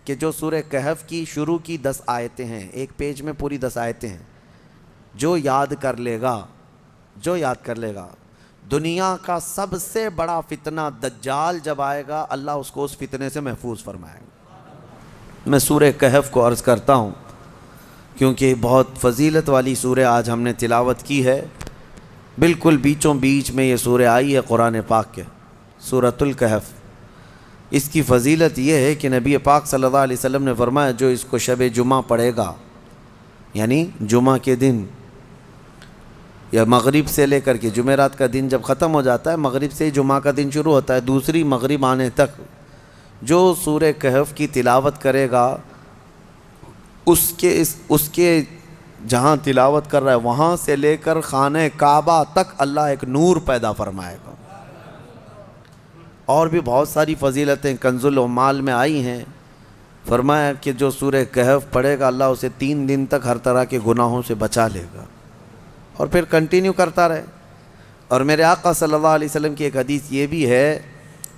کہ جو سورہ کہف کی شروع کی 10 آیتیں ہیں، ایک پیج میں پوری 10 آیتیں ہیں، جو یاد کر لے گا دنیا کا سب سے بڑا فتنہ دجال جب آئے گا، اللہ اس کو اس فتنے سے محفوظ فرمائے گا۔ میں سورہ کہف کو عرض کرتا ہوں کیونکہ بہت فضیلت والی سورہ آج ہم نے تلاوت کی ہے، بالکل بیچوں بیچ میں یہ سورہ آئی ہے قرآن پاک کے، سورۃ الکہف۔ اس کی فضیلت یہ ہے کہ نبی پاک صلی اللہ علیہ وسلم نے فرمایا جو اس کو شب جمعہ پڑھے گا، یعنی جمعہ کے دن یا مغرب سے لے کر کے جمعرات کا دن جب ختم ہو جاتا ہے، مغرب سے جمعہ کا دن شروع ہوتا ہے، دوسری مغرب آنے تک جو سورہ کہف کی تلاوت کرے گا، اس کے جہاں تلاوت کر رہا ہے وہاں سے لے کر خانہ کعبہ تک اللہ ایک نور پیدا فرمائے گا۔ اور بھی بہت ساری فضیلتیں کنز العمال میں آئی ہیں، فرمایا کہ جو سورہ کہف پڑھے گا اللہ اسے 3 دن تک ہر طرح کے گناہوں سے بچا لے گا، اور پھر کنٹینیو کرتا رہے۔ اور میرے آقا صلی اللہ علیہ وسلم کی ایک حدیث یہ بھی ہے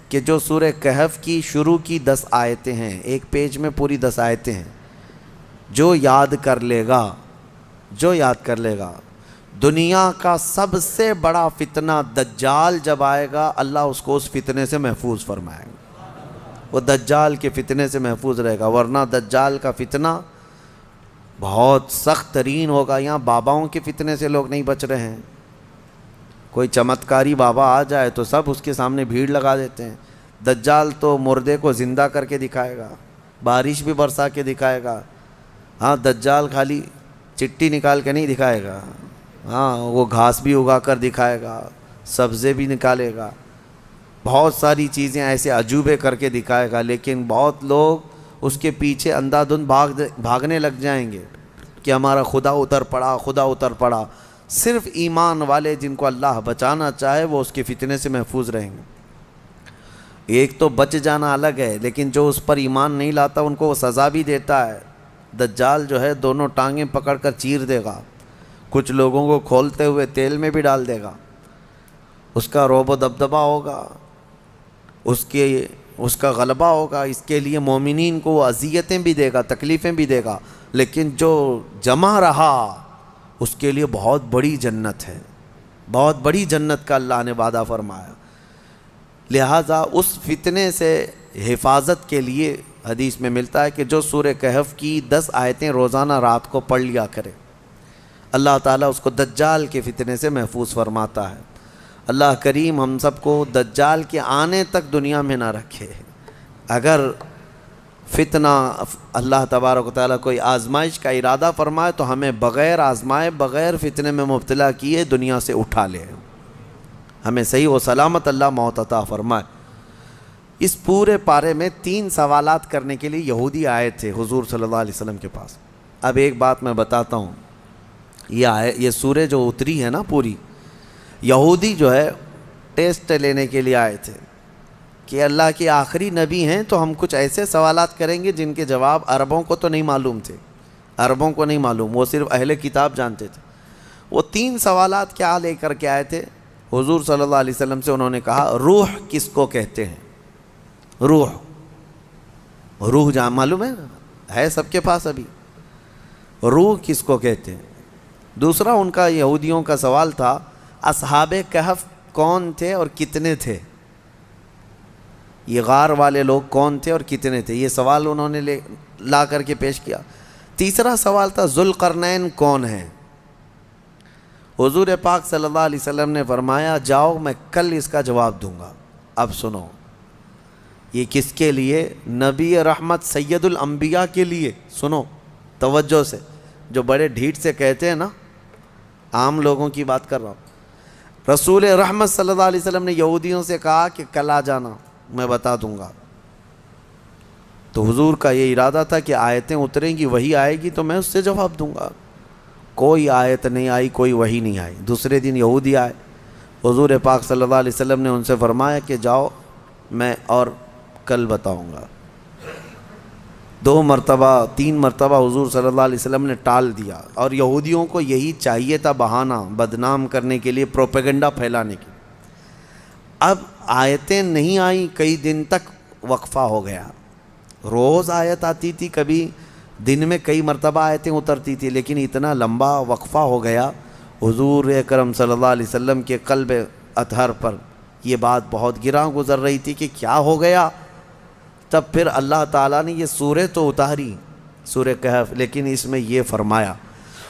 کہ جو سورہ کہف کی شروع کی 10 آیتیں ہیں، ایک پیج میں پوری 10 آیتیں ہیں، جو یاد کر لے گا دنیا کا سب سے بڑا فتنہ دجال جب آئے گا، اللہ اس کو اس فتنے سے محفوظ فرمائے گا۔ وہ دجال کے فتنے سے محفوظ رہے گا، ورنہ دجال کا فتنہ بہت سخت ترین ہوگا۔ یہاں باباؤں کے فتنے سے لوگ نہیں بچ رہے ہیں، کوئی چمتکاری بابا آ جائے تو سب اس کے سامنے بھیڑ لگا دیتے ہیں۔ دجال تو مردے کو زندہ کر کے دکھائے گا، بارش بھی برسا کے دکھائے گا۔ ہاں، دجال خالی چٹی نکال کے نہیں دکھائے گا، ہاں وہ گھاس بھی اگا کر دکھائے گا، سبزے بھی نکالے گا، بہت ساری چیزیں ایسے عجوبے کر کے دکھائے گا، لیکن بہت لوگ اس کے پیچھے اندھا دھند بھاگنے لگ جائیں گے کہ ہمارا خدا اتر پڑا۔ صرف ایمان والے جن کو اللہ بچانا چاہے وہ اس کے فتنے سے محفوظ رہیں گے۔ ایک تو بچ جانا الگ ہے، لیکن جو اس پر ایمان نہیں لاتا ان کو وہ سزا بھی دیتا ہے۔ دجال جو ہے دونوں ٹانگیں پکڑ کر چیر دے گا، کچھ لوگوں کو کھولتے ہوئے تیل میں بھی ڈال دے گا، اس کا رعب و دبدبہ ہوگا، اس کا غلبہ ہوگا۔ اس کے لیے مومنین کو وہ اذیتیں بھی دے گا، تکلیفیں بھی دے گا، لیکن جو جمع رہا اس کے لیے بہت بڑی جنت ہے، بہت بڑی جنت کا اللہ نے وعدہ فرمایا۔ لہٰذا اس فتنے سے حفاظت کے لیے حدیث میں ملتا ہے کہ جو سورہ کہف کی 10 آیتیں روزانہ رات کو پڑھ لیا کرے، اللہ تعالیٰ اس کو دجال کے فتنے سے محفوظ فرماتا ہے۔ اللہ کریم ہم سب کو دجال کے آنے تک دنیا میں نہ رکھے۔ اگر فتنہ اللہ تبارک و تعالیٰ کوئی آزمائش کا ارادہ فرمائے تو ہمیں بغیر آزمائے، بغیر فتنے میں مبتلا کیے دنیا سے اٹھا لے، ہمیں صحیح و سلامت اللہ موت عطا فرمائے۔ اس پورے پارے میں 3 سوالات کرنے کے لیے یہودی آئے تھے حضور صلی اللہ علیہ وسلم کے پاس۔ اب ایک بات میں بتاتا ہوں، یہ سورہ جو اتری ہے نا پوری، یہودی جو ہے ٹیسٹ لینے کے لیے آئے تھے کہ اللہ کے آخری نبی ہیں تو ہم کچھ ایسے سوالات کریں گے جن کے جواب عربوں کو تو نہیں معلوم تھے، عربوں کو نہیں معلوم، وہ صرف اہل کتاب جانتے تھے۔ وہ 3 سوالات کیا لے کر کے آئے تھے حضور صلی اللہ علیہ وسلم سے؟ انہوں نے کہا روح کس کو کہتے ہیں؟ روح جہاں معلوم ہے سب کے پاس ابھی، روح کس کو کہتے ہیں؟ دوسرا ان کا یہودیوں کا سوال تھا اصحاب کہف کون تھے اور کتنے تھے؟ یہ غار والے لوگ کون تھے اور کتنے تھے؟ یہ سوال انہوں نے لا کر کے پیش کیا۔ تیسرا سوال تھا ذوالقرنین کون ہیں؟ حضور پاک صلی اللہ علیہ وسلم نے فرمایا جاؤ میں کل اس کا جواب دوں گا۔ اب سنو، یہ کس کے لیے؟ نبی رحمت سید الانبیاء کے لیے۔ سنو توجہ سے، جو بڑے ڈھیٹ سے کہتے ہیں نا، عام لوگوں کی بات کر رہا ہوں۔ رسول رحمت صلی اللہ علیہ وسلم نے یہودیوں سے کہا کہ کل آ جانا، میں بتا دوں گا۔ تو حضور کا یہ ارادہ تھا کہ آیتیں اتریں گی، وہی آئے گی تو میں اس سے جواب دوں گا۔ کوئی آیت نہیں آئی، کوئی وحی نہیں آئی۔ دوسرے دن یہودی آئے، حضور پاک صلی اللہ علیہ وسلم نے ان سے فرمایا کہ جاؤ میں اور کل بتاؤں گا۔ 2 مرتبہ 3 مرتبہ حضور صلی اللہ علیہ وسلم نے ٹال دیا، اور یہودیوں کو یہی چاہیے تھا، بہانہ بدنام کرنے کے لیے، پروپیگنڈا پھیلانے کے لیے۔ اب آیتیں نہیں آئیں، کئی دن تک وقفہ ہو گیا۔ روز آیت آتی تھی، کبھی دن میں کئی مرتبہ آیتیں اترتی تھی، لیکن اتنا لمبا وقفہ ہو گیا حضور اکرم صلی اللہ علیہ وسلم کے قلب اطہر پر یہ بات بہت گراں گزر رہی تھی کہ کیا ہو گیا. تب پھر اللہ تعالیٰ نے یہ سورہ تو اتاری، سورہ کہف، لیکن اس میں یہ فرمایا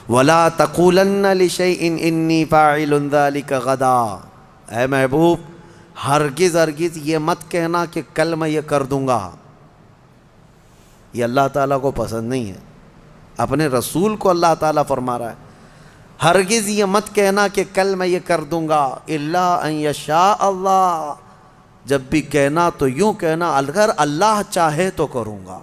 وَلَا تَقُولَنَّ لِشَيْءٍ إِنِّي فَاعِلٌ ذَلِكَ غَدًا، اے محبوب ہرگز ہرگز یہ مت کہنا کہ کل میں یہ کر دوں گا. یہ اللہ تعالیٰ کو پسند نہیں ہے. اپنے رسول کو اللہ تعالیٰ فرما رہا ہے ہرگز یہ مت کہنا کہ کل میں یہ کر دوں گا، الا ان یشاء اللہ، جب بھی کہنا تو یوں کہنا اگر اللہ چاہے تو کروں گا.